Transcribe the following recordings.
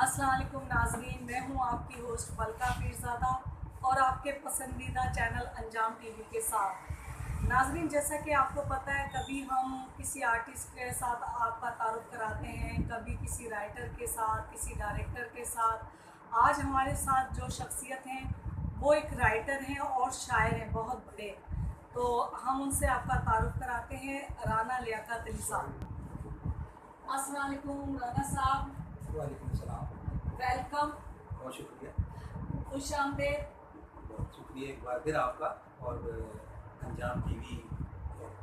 अस्सलाम वालेकुम नाज़रीन, मैं हूं आपकी होस्ट मलका पीरज़ादा और आपके पसंदीदा चैनल अंजाम टीवी के साथ। नाज़रीन, जैसा कि आपको पता है, कभी हम किसी आर्टिस्ट के साथ आपका तारुफ कराते हैं, कभी किसी राइटर के साथ, किसी डायरेक्टर के साथ। आज हमारे साथ जो शख्सियत हैं वो एक राइटर हैं और शायर हैं बहुत बड़े। तो हम उनसे आपका तारुफ कराते हैं, राना लियाकत अली साहब। अस्सलाम वालेकुम राना साहब, वालेकुम सलाम। वेलकम, बहुत शुक्रिया। खुश आमदेद। बहुत शुक्रिया एक बार फिर आपका। और अंजाम टीवी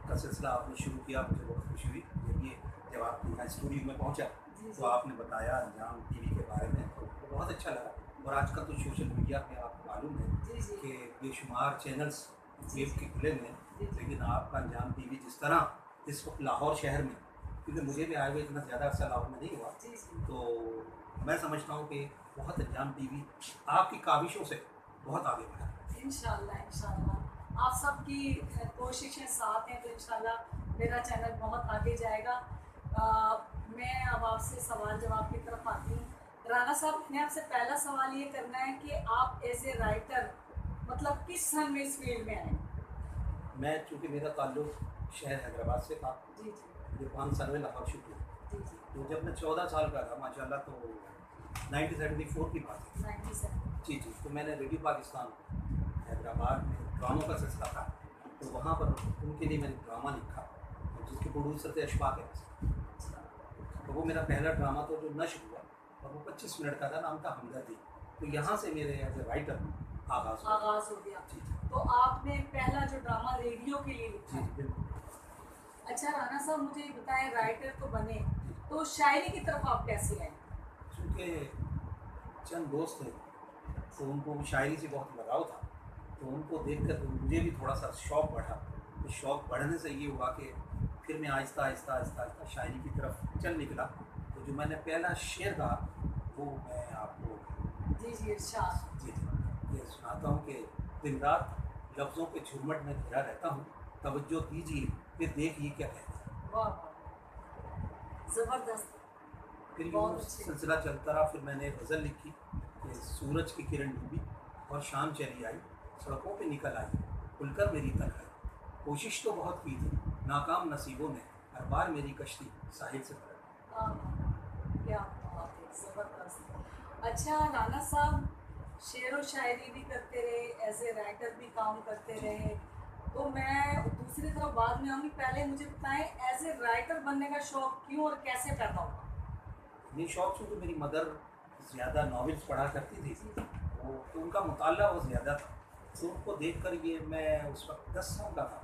का सिलसिला आपने शुरू किया, मुझे बहुत खुशी हुई जब जब आपके यहाँ स्टूडियो में पहुँचा जी तो जी आपने बताया अंजाम टीवी के बारे में, तो बहुत अच्छा लगा। और आजकल तो सोशल मीडिया पे आपको मालूम है जी जी कि बेशुमार चैनल्स जी वेब के खुले हुए हैं, जी जी लेकिन आपका अंजाम टीवी जिस तरह इस वक्त लाहौर शहर में, क्योंकि मुझे भी आए हुए इतना ज़्यादा अर्सा लाहौर में नहीं हुआ, जी जी। तो मैं समझता हूँ कि बहुत अंजाम टीवी आपकी काविशों से बहुत आगे बढ़ा है। इंशाल्लाह इंशाल्लाह आप सबकी कोशिशें साथ हैं तो इंशाल्लाह मेरा चैनल बहुत आगे जाएगा। मैं अब आपसे सवाल जवाब की तरफ आती हूँ। राना साहब, मैंने आपसे पहला सवाल ये करना है कि आप एज ए राइटर मतलब किस सन में इस फील्ड में आए? मैं, चूँकि मेरा ताल्लुक शहर हैदराबाद से था, जी जी मुझे 5 साल में लाहौर शिफ्ट हुआ। जी जी। तो जब मैं 14 साल का था माशाल्लाह, तो 1974 की बात है। 97। जी जी। तो मैंने रेडियो पाकिस्तान हैदराबाद में ड्रामों का सिलसिला था, तो वहाँ पर उनके लिए मैंने ड्रामा लिखा, और जिसके प्रोड्यूसर थे अशफाक अहमद। तो वो मेरा पहला ड्रामा था जो नश्र हुआ, और वो 25 मिनट का था, नाम था हमदर्दी। तो यहाँ से मेरे एज ए राइटर आगाज़ हुआ। आगाज हो गया। जी जी तो आपने पहला जो ड्रामा रेडियो के लिए लिखा जी है। जी बिल्कुल। अच्छा राना साहब, मुझे ये बताएं, राइटर तो बने जी, तो शायरी की तरफ आप कैसे आए? चूँकि चंद दोस्त थे तो उनको शायरी से बहुत लगाव था, तो उनको देखकर तो मुझे भी थोड़ा सा शौक़ बढ़ा। तो शौक़ बढ़ने से ये हुआ कि फिर मैं आहिस्ता आहिस्ता आहिस्ता आहिस्ता शायरी की तरफ चल निकला। तो जो मैंने पहला शेर कहा वो मैं आपको जी जी, इरशाद। जी जी ये सुनाता हूँ कि दिन रात लफ्ज़ों के झुरमुट में घिरा रहता हूँ, तवज्जो दीजिए फिर देखिए क्या कहता है। वाह वाह, जबरदस्त। फिर यूँ बहुत अच्छे। सिलसिला चलता रहा। फिर मैंने गज़ल लिखी कि सूरज की किरण डूबी और शाम चली आई, सड़कों पे निकल आई खुलकर मेरी तन्हाई, कोशिश तो बहुत की थी नाकाम नसीबों ने, हर बार मेरी कश्ती साहिल से पलट। वाह वाह, क्या बात है, जबरदस्त। अच्छा राना साहब, शेर व शायरी भी करते रहे, एज ए राइटर भी काम करते जी रहे, तो मैं दूसरी तरफ बाद में आऊँगी। पहले मुझे बताएं, एज ए राइटर बनने का शौक क्यों और कैसे पैदा हुआ? ये शौक़ चूँकि मेरी मदर ज़्यादा नॉवेल्स पढ़ा करती थी, जी जी वो तो उनका मुताला वो ज़्यादा था, तो उनको देख कर ये, मैं उस वक्त 10 साल का था,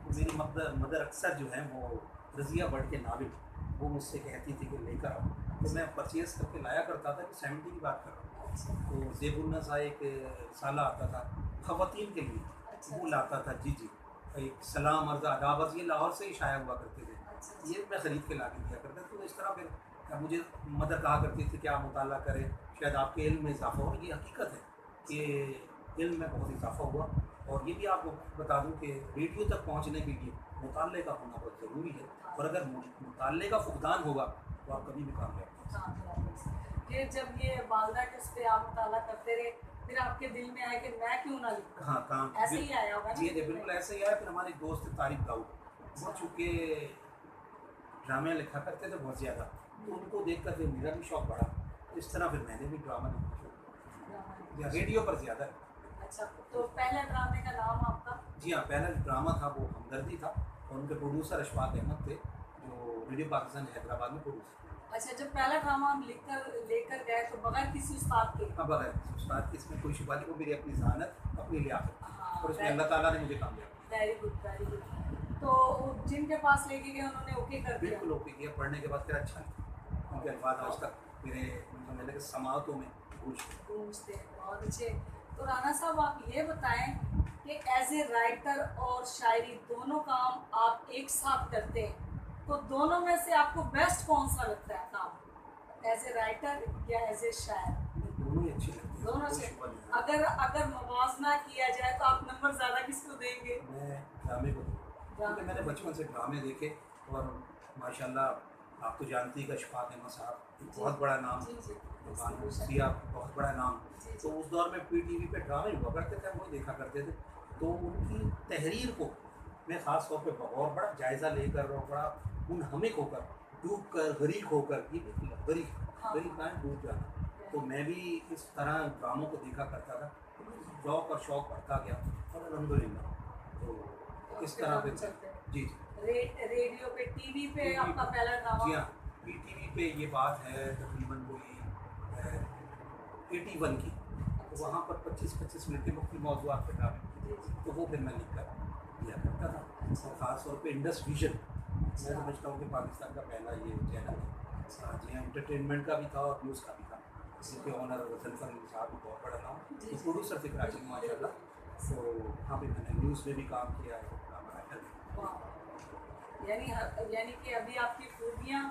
तो मेरी मदर मदर अक्सर जो है वो रज़िया बट के नावल वो मुझसे कहती थी कि लेकर आओ, तो मैं परचेज़ करके लाया करता था। कि 70 की बात कर रहा हूँ। अच्छा तो ज़ेबुन्नसा एक रिसाला आता था ख़वातीन के लिए, अच्छा वो लाता था। जी जी। एक सलाम अर्ज़ आदाब अर्ज़, ये लाहौर से ही शाया हुआ करते थे, अच्छा ये मैं ख़रीद के ला के दिया करता। तो इस तरह फिर मुझे मदर कहा करती थी कि आप मुताला करें, शायद आपके इल्म में इजाफ़ा हो। ये हकीकत है कि इल्म में बहुत इजाफ़ा हुआ। और ये भी आपको बता दूँ कि रेडियो तक पहुँचने के लिए मुताले का होना बहुत ज़रूरी है, और अगर मुताले का फुक़दान होगा तो आप कभी भी कामयाब नहीं हो सकते। हाँ। फिर जब ये वालदा के उस पे आप मुताला करते रहे, फिर आपके दिल में आया कि मैं क्यों ना लिखूं? हाँ, काम ऐसे ही आया होगा ना जी, जी, दिल में? बिल्कुल ऐसे ही आया। फिर हमारे दोस्त तारिक दाऊद, वो अच्छा। चूँकि ड्रामे लिखा करते थे बहुत ज़्यादा, तो उनको देख कर फिर मेरा भी शौक़ बढ़ा। तो इस तरह फिर मैंने भी ड्रामा लिखना शुरू किया, या रेडियो पर ज़्यादा। अच्छा, तो पहले ड्रामे का नाम आपका? जी हाँ, पहला जो ड्रामा था वो हमदर्दी था, और उनके प्रोड्यूसर अशफाक अहमद थे, जो रेडियो पाकिस्तान हैदराबाद में प्रोड्यूसर। अच्छा, जब पहला ड्रामा आप लिखकर लेकर गए तो बगैर किसी उस्ताद के? अब अगर उस्ताद की इसमें कोई शुबा नहीं, वो मेरी अपनी ज़हानत, अपनी लियाकत, हाँ, और उसमें अल्लाह ताला ने मुझे कामयाब किया। Very good very good. तो जिनके पास लेके गए उन्होंने ओके कर दिया? बिल्कुल ओके किया। पढ़ने के बाद फिर अच्छा लगा। उनके अल्फाज आज तक मेरे मैंने के समातों में गूंजते हैं, बहुत अच्छे। तो राना साहब, आप ये बताएं कि एज ए राइटर और शायरी दोनों काम आप एक साथ करते हैं, तो दोनों में से आपको बेस्ट कौन सा लगता है काम, एज ए राइटर या एज ए शायर? दोनों ही अच्छे लगते हैं, दोनों कोई से शुबा नहीं है। अगर अगर मुवाजना किया जाए तो आप नंबर ज़्यादा किसको देंगे? मैं ड्रामे को दूँगा, क्योंकि मैंने बचपन से ड्रामे देखे, और माशाल्लाह आप तो जानती हैं अशफाक अहमद साहब, एक जी बहुत बड़ा नाम, जी जी सिया बहुत बड़ा नाम। जी तो जी उस दौर में पीटीवी पे ड्रामे हुआ करते थे, हम वही देखा करते थे। तो उनकी तहरीर को मैं ख़ास तौर पे और बड़ा जायज़ा लेकर और बड़ा मुनहमिक होकर, डूब कर, गरीक होकर, ये भी गरीक हाँ गरीक ना है, डूब जाना। तो मैं भी इस तरह ड्रामों को देखा करता था, तो शौक़ और शौक़ बढ़ता गया और अल्हम्दुलिल्लाह तो इस आपके तरह ड्रामे फिर चलते हैं जी, जी। रेडियो पे टीवी पे टीवी आपका पहला जी ड्रामा। हाँ, पीटीवी पे ये बात है तकरीबन कोई 81 की। तो अच्छा वहाँ पर 25-25 मिनट के मुख्तलिफ मौज़ूआत पे ड्रामे, जी जी तो वो फिर मैं लिख कर दिया करता था। और ख़ास तौर पे इंडस विज़न, मैं अच्छा समझता हूँ कि पाकिस्तान का पहला ये चैनल है। अच्छा जी हाँ, एंटरटेनमेंट का भी था और न्यूज़ का भी था। जिसके ऑनर ज़ुल्फ़र अली साहब भी बहुत बड़ा नाम, जी तो जी प्रोड्यूसर थे कराची में माशाल्लाह। तो वहाँ पे मैंने न्यूज़ में भी काम किया है, ड्रामा राइटर भी। वाह यानी कि अभी आपकी खूबियाँ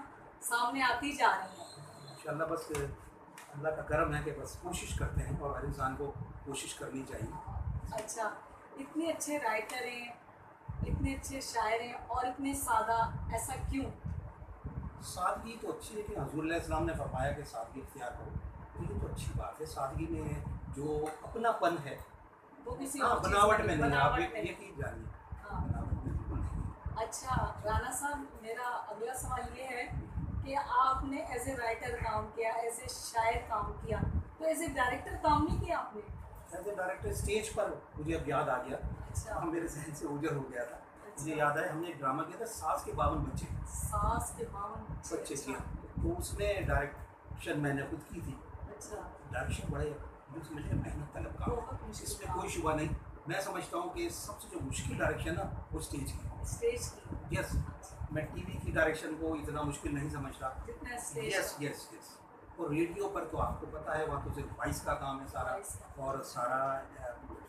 सामने आती जा रही हैं। माशाल्लाह बस अल्लाह का करम है कि बस कोशिश करते हैं और हर इंसान को कोशिश करनी चाहिए। अच्छा इतने अच्छे राइटर हैं, इतने अच्छे शायर हैं और इतने सादा, ऐसा क्यों? सादगी तो अच्छी है कि हज़ूर अलैहिस्सलाम ने फरमाया कि सादगी इख्तियार करो, तो ये तो अच्छी बात है। सादगी में जो अपनापन है, वो किसी हाँ, और चीज़ बनावट में में नहीं, नहीं है, आप बनावट में ये नहीं। चीज़ जानिए, हाँ बनावट में बिल्कुल नहीं है। अच्छा राना साहब, मेरा अगला सवाल ये है कि आपने एज ए राइटर काम किया, एज ए शायर काम किया, तो एज ए डायरेक्टर काम नहीं किया आपने? एज ए डायरेक्टर स्टेज पर मुझे अब याद आ गया, अच्छा मेरे जहन से ओझल हो गया था। मुझे अच्छा याद है हमने एक ड्रामा किया था सास के 52 बच्चे, सास के 52 बच्चे जी अच्छा हाँ। तो उसमें डायरेक्शन मैंने खुद की थी। अच्छा डायरेक्शन बड़े यूँ समझिए मेहनत तलब काम बहुत है, मुश्किल इसमें काम। कोई शुबा नहीं। मैं समझता हूँ कि सबसे जो मुश्किल डायरेक्शन ना वो स्टेज की है। स्टेज की यस, मैं टीवी की डायरेक्शन को इतना मुश्किल नहीं समझता। जितना स्टेज यस यस यस। और रेडियो पर तो आपको पता है वहाँ तो सिर्फ वॉइस का काम है सारा, वॉइस का। और सारा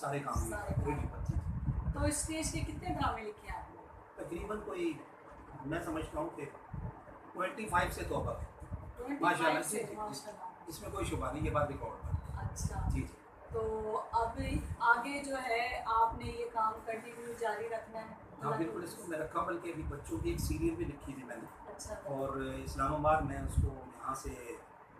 सारे काम हुए सारे काम। रेडियो पर। तो स्टेज के कितने ड्रामे लिखे हैं आपने? तकरीबन कोई मैं समझता हूँ कि 25 से तो अब है 25 माशाल्लाह। से जी जी जी, माशाल्लाह। इसमें कोई शुबा नहीं, ये बात रिकॉर्ड पर। अच्छा जी जी तो अब आगे जो है आपने ये काम कंटिन्यू जारी रखना है? हाँ बिल्कुल, इसको मैं रखा, बल्कि अभी बच्चों की एक सीरियल भी लिखी थी मैंने, अच्छा और इस्लामाबाद में उसको यहाँ से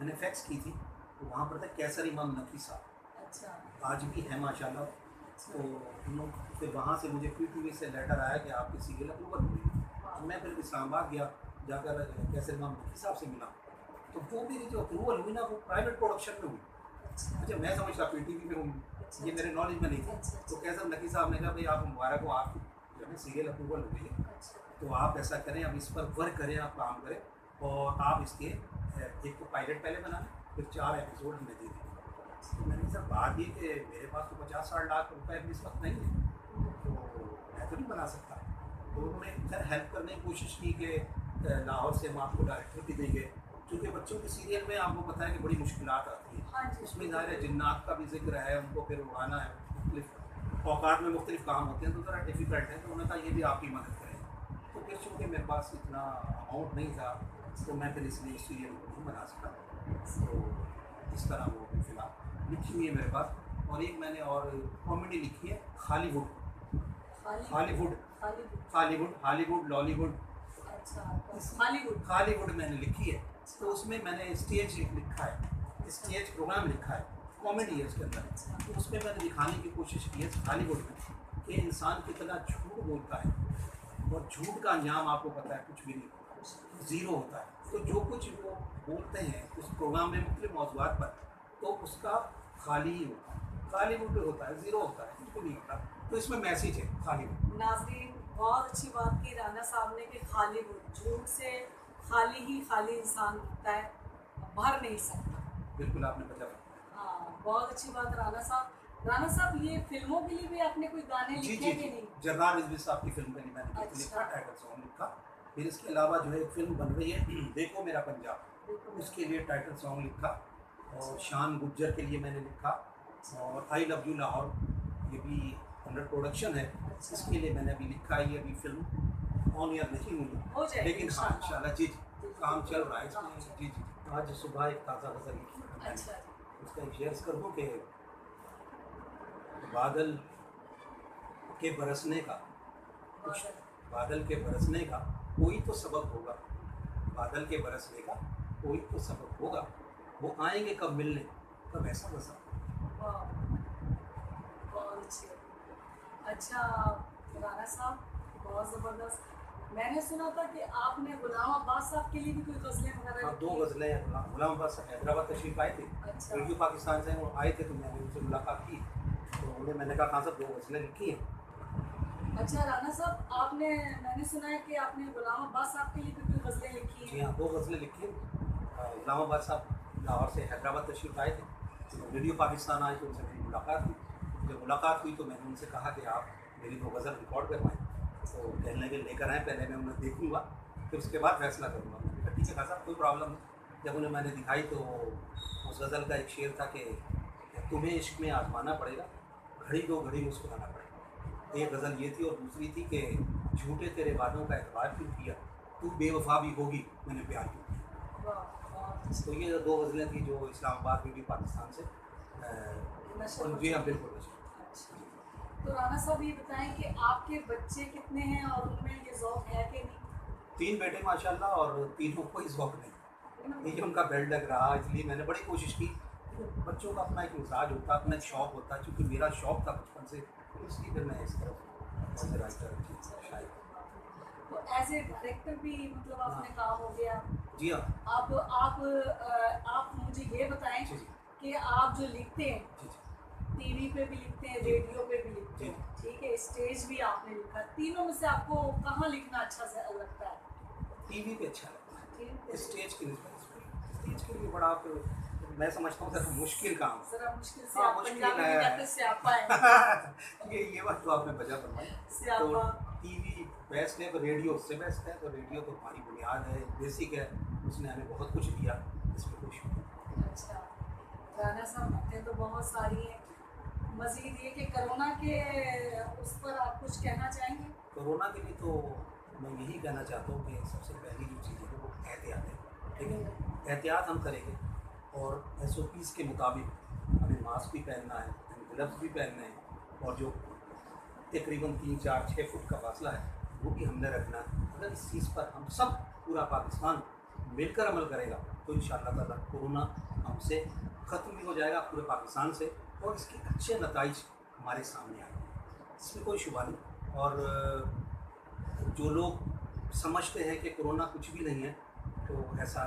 मैंने फैक्स की थी। तो वहाँ पर था कैसर इमाम नकी साहब, अच्छा आज भी है माशाल्लाह। अच्छा तो उन लोग फिर वहाँ से मुझे पीटीवी से लेटर आया कि आपकी सीरियल अप्रूवल हुई। तो मैं फिर इस्लामाबाद गया, जाकर कैसर इमाम नकी साहब से मिला। तो वो मेरी जो अप्रूवल हुई ना वो प्राइवेट प्रोडक्शन में हुई। अच्छा अच्छा, मैं समझता पीटीवी में हूँ, अच्छा ये मेरे नॉलेज में नहीं था। अच्छा तो कैसर नकी साहब ने कहा भाई आप मुबारक हो, आपकी जो है सीरियल अप्रूवल हो गई है, अच्छा तो आप ऐसा करें, अब इस पर वर्क करें, आप काम करें, और आप इसके एक तो पायलट पहले बना लें, फिर 4 एपिसोड हमें दे दें। तो मैंने सर बात ये कि मेरे पास तो 50-60 लाख रुपए अभी इस वक्त नहीं है, तो मैं तो नहीं बना सकता। तो उन्होंने खैर हेल्प करने की कोशिश की कि लाहौर से हम आपको डायरेक्टर भी देंगे, क्योंकि बच्चों के सीरियल में आपको पता है कि बड़ी मुश्किलात आती हैं। हाँ जी उसमें ज़ाहिर है जिन्नात का भी जिक्र है, उनको फिर उड़ाना है, मुख्तलिफ औकात में मुख्तलिफ काम होते हैं, तो ज़रा डिफ़िकल्ट है। तो उन्होंने कहा ये भी आपकी मदद करें। तो फिर चूँकि मेरे पास इतना अमाउंट नहीं था, तो मैं फिर इसलिए सीरियल को नहीं बना सका। तो इस तरह वो फिलहाल लिखी हुई है मेरे पास। और एक मैंने और कॉमेडी लिखी है, Hollywood Hollywood Hollywood Hollywood Lollywood, अच्छा हॉलीवुड हॉलीवुड मैंने लिखी है। तो उसमें मैंने स्टेज लिखा है, स्टेज प्रोग्राम लिखा है, कॉमेडी है उसके अंदर। तो उसमें मैंने दिखाने की कोशिश की है हॉलीवुड में कि इंसान कितना झूठ बोलता है, और झूठ का अंजाम आपको पता है कुछ भी नहीं होता, ज़ीरो होता है। तो जो कुछ वो बोलते हैं उस प्रोग्राम में मुख्तलिफ मौज़ूआत पर, तो उसका खाली ही होता है, हॉलीवुड पे होता है, ज़ीरो होता है, कुछ भी नहीं होता। तो इसमें मैसेज है हॉलीवुड। नाज़रीन, बहुत अच्छी बात की राना साहब ने कि हॉलीवुड, झूठ से खाली ही खाली इंसान दिखता है, भर नहीं सकता। बिल्कुल आपने बताया। हाँ बहुत अच्छी बात राना साहब। राना साहब ये फिल्मों के लिए भी आपने कोई गाने जी लिखे जी कि जी, नहीं? जर्रार रिजवी साहब की फिल्म के लिए मैंने गीत लिखा, अच्छा। टाइटल सॉन्ग लिखा। फिर इसके अलावा जो है एक फिल्म बन रही है देखो मेरा पंजाब, बिल्कुल। उसके लिए टाइटल सॉन्ग लिखा। और शान गुज्जर के लिए मैंने लिखा, और आई लव यू लाहौर ये भी अंडर प्रोडक्शन है, अच्छा। इसके लिए मैंने अभी लिखा है। ये अभी फिल्म ऑन एयर नहीं हुई, हो जाएगी लेकिन हाँ इंशाल्लाह। इंशाल्लाह जी जी काम चल रहा है काम इसमें। चल जी जी जी। आज सुबह एक ताज़ा गज़ल लिखी है मैंने, अच्छा जी उसका एक शेयर कर दूँ कि बादल के बरसने का कुछ, बादल। बादल के बरसने का कोई तो सबक होगा, बादल के बरसने का कोई तो सबक होगा, वो आएंगे कब मिलने, तब ऐसा मज़ा। वाह, बहुत अच्छी। अच्छा राना साहब, बहुत ज़बरदस्त। मैंने सुना था कि आपने गुलाम अब्बास साहब के लिए भी कोई गज़लें वगैरह हाँ, 2 लिखी हैं। गज़लें गुलाम अब्बास हैदराबाद तशरीफ़ आए थे, अच्छा। रेडियो पाकिस्तान से वो आए थे, तो मैंने उनसे मुलाकात की, तो उन्हें मैंने कहा खान साहब 2 गज़लें लिखी हैं। अच्छा राना साहब, आपने मैंने सुना है कि आपने गुलाम अब्बास साहब के लिए भी कोई गज़लें लिखी जी हैं। हाँ, 2 गज़लें लिखी हैं। गुलाम अब्बास साहब लाहौर से हैदराबाद तशरीफ़ आए थे, तो रेडियो पाकिस्तान आए तो उनसे मेरी मुलाकात हुई। जब मुलाकात हुई तो मैंने उनसे कहा कि आप मेरी 2 गज़ल रिकॉर्ड करवाएँ, तो कहने लगे लेकर आएँ, पहले मैं उन्हें देखूँगा, फिर उसके बाद फैसला करूँगा। मैंने कहा ठीक है खान साहब, कोई प्रॉब्लम नहीं। जब उन्हें मैंने दिखाई तो उस गज़ल का एक शेर था कि तुम्हें इश्क में आज़माना पड़ेगा, घड़ी दो घड़ी मुस्कुराना पड़ेगा। एक गज़ल ये थी, और दूसरी थी कि झूठे तेरे वादों का एतबार क्यों किया, तू बेवफा भी होगी मैंने प्यार क्यों किया। वाह, बहुत अच्छी। तो ये 2 गज़लें थी जो इस्लामाबाद रेडियो पाकिस्तान से नशर और हो जी हाँ, चुकी। बिल्कुल नशर। अच्छा, तो राना साहब ये बताएं कि आपके बच्चे कितने हैं और उनमें ये ज़ौक़ है कि नहीं? 3 बेटे माशाल्लाह, और तीनों को इस वक़्त नहीं। ये उनका बेल्ट लग रहा, इसलिए मैंने बड़ी कोशिश की। बच्चों का अपना एक मिजाज होता है, अपना एक शौक़ होता है, चूँकि मेरा शौक़ था बचपन से, तो इसलिए फिर मैं इस तरफ एज़ ए राइटर शायद। तो एज ए डायरेक्टर भी मतलब आपने हाँ। काम हो गया। जी हाँ। आप मुझे ये बताएं जी, जी। कि आप जो लिखते हैं, जी, जी। टीवी पे भी लिखते हैं, जी। रेडियो पे भी लिखते जी। हैं, ठीक है, स्टेज भी आपने लिखा, तीनों में से आपको कहाँ लिखना अच्छा लगता है? टीवी पे अच्छा लगता है, टीवी पे स्टेज के निस्बत स्टेज के लिए बड़ा मैं समझता हूँ ज़रा मुश्किल काम है। जरा मुश्किल से, हाँ, आप मुश्किल पंजाबी में है। कहते हैं स्यापा है। ये बात तो आपने वजह बनवाई। तो स्यापा। टीवी बेस्ट है, तो रेडियो उससे बेस्ट है, तो रेडियो तो हमारी बुनियाद है, बेसिक है, उसने हमें बहुत कुछ दिया, इसमें कोई शक नहीं। अच्छा, राना साहब बातें तो बहुत सारी हैं, मज़ीद ये कि कोरोना के उस पर आप कुछ कहना चाहेंगे? कोरोना के लिए तो मैं यही कहना चाहता हूँ कि सबसे पहली जो चीज़ है वो एहतियात है, ठीक है। एहतियात हम करेंगे और SOPs के मुताबिक हमें मास्क भी पहनना है, ग्लव्स भी पहनने हैं, और जो तकरीबन 3-4-6 फुट का फासला है वो भी हमने रखना है। अगर इस चीज़ पर हम सब पूरा पाकिस्तान मिलकर अमल करेगा तो इंशाअल्लाह ताला कोरोना हमसे ख़त्म भी हो जाएगा पूरे पाकिस्तान से, और इसके अच्छे नताइज हमारे सामने आएंगे, इसमें कोई शुबा नहीं। और जो लोग समझते हैं कि कोरोना कुछ भी नहीं है, तो ऐसा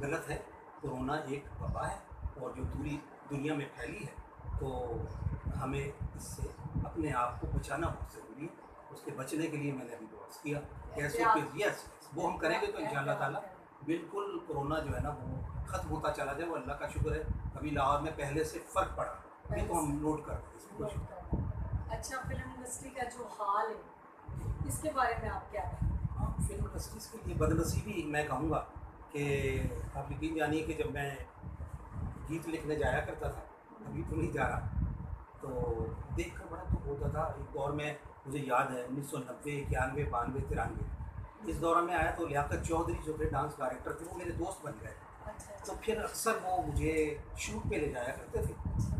गलत है। कोरोना एक वबा है, और जो पूरी दुनिया में फैली है, तो हमें इससे अपने आप को बचाना बहुत ज़रूरी है। उसके बचने के लिए मैंने अभी कोर्स किया, SOPs, यस वो हम करेंगे तो इंशाअल्लाह ताला बिल्कुल कोरोना जो है ना वो ख़त्म होता चला जाए। वो अल्लाह का शुक्र है, अभी लाहौर में पहले से फ़र्क पड़ा, ये तो हम नोट कर रहे हैं, इसमें कोई शक नहीं। अच्छा, फिल्म इंडस्ट्री का जो हाल है इसके बारे में आप क्या कहें? हाँ, फिल्म इंडस्ट्रीज़ के लिए बदनसीबी मैं कहूँगा कि आप यकीन जानिए कि जब मैं गीत लिखने जाया करता था, अभी तो नहीं जा रहा, तो देख कर बड़ा दुख होता था। एक दौर में मुझे याद है 1990, 91, 92, 93 इस दौरान में आया, तो लियाकत चौधरी जो थे डांस डायरेक्टर थे, वो मेरे दोस्त बन गए। अच्छा, तो फिर अक्सर वो मुझे शूट पे ले जाया करते थे।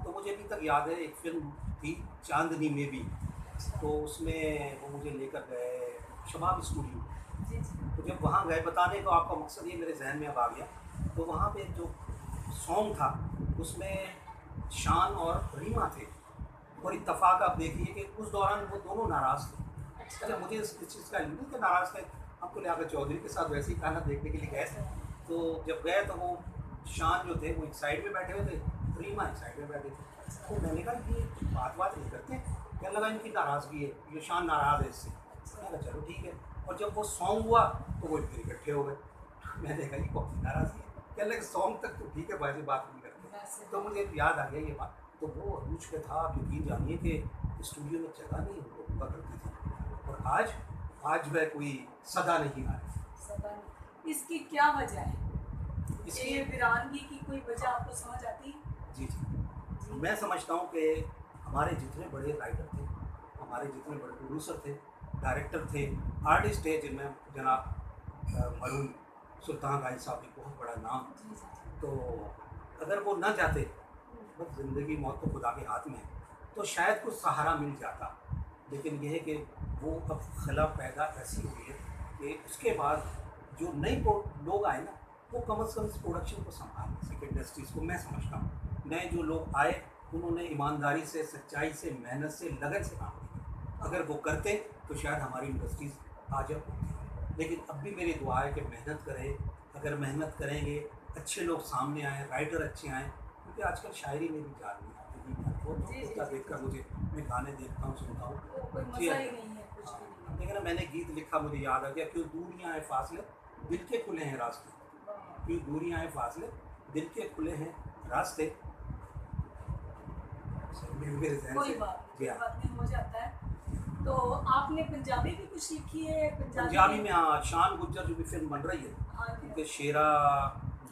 तो मुझे अभी तक याद है, एक फ़िल्म थी चांदनी में भी, तो उसमें वो मुझे लेकर गए शबाब स्टूडियो। जी जी। तो जब वहाँ गए, बताने का आपका मकसद ये मेरे जहन में अब आ गया, तो वहाँ पे जो सॉन्ग था उसमें शान और रीमा थे, और इत्तफाक आप देखिए कि उस दौरान वो दोनों नाराज़ थे। अच्छा, मुझे इस चीज़ का नहीं कि नाराज़ थे, हम तो लियाकत चौधरी के साथ वैसे ही खाना देखने के लिए गए थे। तो जब गए तो वो शान जो थे वो एक साइड में बैठे हुए थे, रीमा एक साइड में बैठे थे। तो मैंने कहा ये बात नहीं करते, क्या लगा इनकी नाराज़गी है, ये शान नाराज़ है इससे। मैंने कहा चलो ठीक है, और जब वो सॉन्ग हुआ तो वो फिर इकट्ठे हो गए। मैंने कहा ये कौन सी नाराज़गी है, क्या लगा सॉन्ग तक तो ठीक है, वैसे बात नहीं करते। तो मुझे याद आ गया ये बात। तो वो अरूज पे था, आप यकीन जानिए कि स्टूडियो में जगह नहीं हुआ करती थी, और आज वह कोई सदा नहीं आ रही। इसकी क्या वजह है? इसकी ये वीरानगी की कोई वजह आपको समझ आती है? जी जी, मैं समझता हूँ कि हमारे जितने बड़े राइटर थे, हमारे जितने बड़े प्रोड्यूसर थे, डायरेक्टर थे, आर्टिस्ट थे, जिनमें जनाब मरूम सुल्तान राय साहब एक बहुत बड़ा नाम, तो अगर वो न जाते, बस ज़िंदगी मौत तो खुदा के हाथ में है, तो शायद कुछ सहारा मिल जाता। लेकिन यह है कि वो अब खला पैदा ऐसी हुई है कि उसके बाद जो नए लोग आए ना, वो कम से कम इस प्रोडक्शन को संभाल म्यूज़िक इंडस्ट्रीज़ को, मैं समझता हूँ नए जो लोग आए उन्होंने ईमानदारी से, सच्चाई से, मेहनत से, लगन से काम किया। अगर वो करते तो शायद हमारी इंडस्ट्रीज़ आज अब होती। लेकिन अब भी मेरी दुआ है कि मेहनत करें। अगर मेहनत करेंगे, अच्छे लोग सामने आएँ, राइटर अच्छे आएँ, क्योंकि आजकल शायरी में भी जान नहीं आती। वो जी, होता जी, देख कर जी, मुझे, मैं गाने देखता हूँ, सुनता हूँ, वो कोई अच्छी मज़ा है। ही नहीं है, कुछ हाँ, भी नहीं लेकिन मैंने गीत लिखा, मुझे याद आ गया, क्यों दूरियां हैं फासले, दिल के खुले हैं रास्ते। है। क्यों दूरियां हैं फासले, दिल के खुले हैं रास्ते। मेरे जहन कोई से बात नहीं, जी कोई हाँ। बात नहीं, हो जाता है। तो आपने पंजाबी भी कुछ सीखी है? पंजाबी में हाँ, शान गुज्जर जो भी फिल्म बन रही है, हाँ जी, उनके शेरा,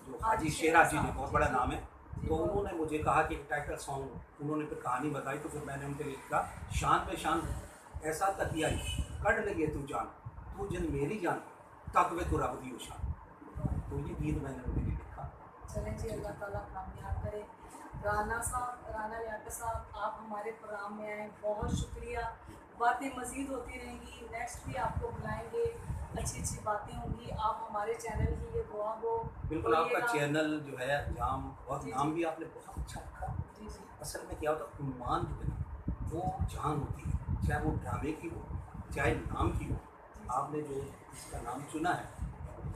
जो हाजी शेरा शेरा जी ने, साहब, बहुत जी, बड़ा जी, नाम है। जी, तो बहुत। उन्होंने मुझे कहा कि एक टाइटल सॉन्ग, उन्होंने फिर कहानी बताई, तो फिर मैंने उनके लिए लिखा, शान पे शान ऐसा तकिया कट लगे तू जान, तू जिन मेरी जान, तकवे तो रब दी शान। तो ये गीत मैंने उनके लिए लिखा। चलें जी, अल्लाह ताला कामयाब करे। राना साहब, राना लियाकत साहब, आप हमारे प्रोग्राम में आए, बहुत शुक्रिया। बातें मज़ीद होती रहेंगी, नेक्स्ट भी आपको बुलाएंगे, अच्छी अच्छी बातें होंगी। आप हमारे चैनल की ये दुआ को बिल्कुल, आपका बोलिएगा। चैनल जो है अंजाम, बहुत जी, नाम जी, भी आपने बहुत अच्छा रखा। जी, जी, असल में क्या होता है, उन्मान जो है ना, वो जान होती है, चाहे वो ड्रामे की हो, चाहे नाम की हो। जी, आपने जो इसका नाम चुना है,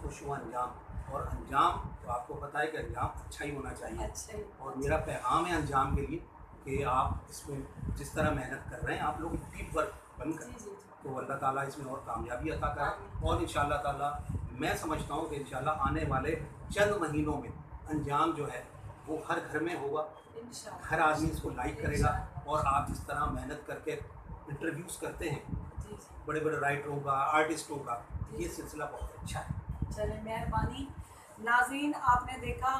खुश हुआ अंजाम, और अंजाम तो आपको पता है कि अंजाम अच्छा ही होना चाहिए। अच्छा ही। और मेरा पैगाम है अंजाम के लिए कि आप इसमें जिस तरह मेहनत कर रहे हैं, आप लोग टीम वर्क बनकर, जी, जी, जी, तो अल्लाह ताला इसमें और कामयाबी अता करे। आमीन। और इंशाअल्लाह ताला मैं समझता हूँ कि इंशाअल्लाह आने वाले चंद महीनों में अंजाम जो है वो हर घर में होगा, इंशाअल्लाह। हर आदमी इसको लाइक करेगा। इंशाअल्लाह। और आप जिस तरह मेहनत करके इंटरव्यूज़ करते हैं जी, जी, बड़े बड़े राइटरों का, आर्टिस्टों का, ये सिलसिला बहुत अच्छा है। चलें, मेहरबानी। नाज़रीन, आपने देखा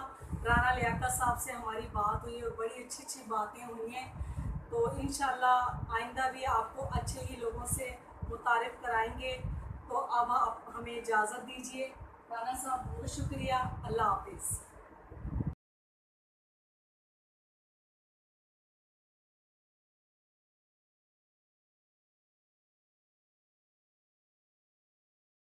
राना लियाकत साहब से हमारी बात हुई और बड़ी अच्छी अच्छी बातें हुई हैं। तो इंशाअल्लाह आइंदा भी आपको अच्छे ही लोगों से मुतारिफ कराएंगे। तो अब आप हमें इजाज़त दीजिए। राना साहब, बहुत शुक्रिया। अल्लाह हाफिज़।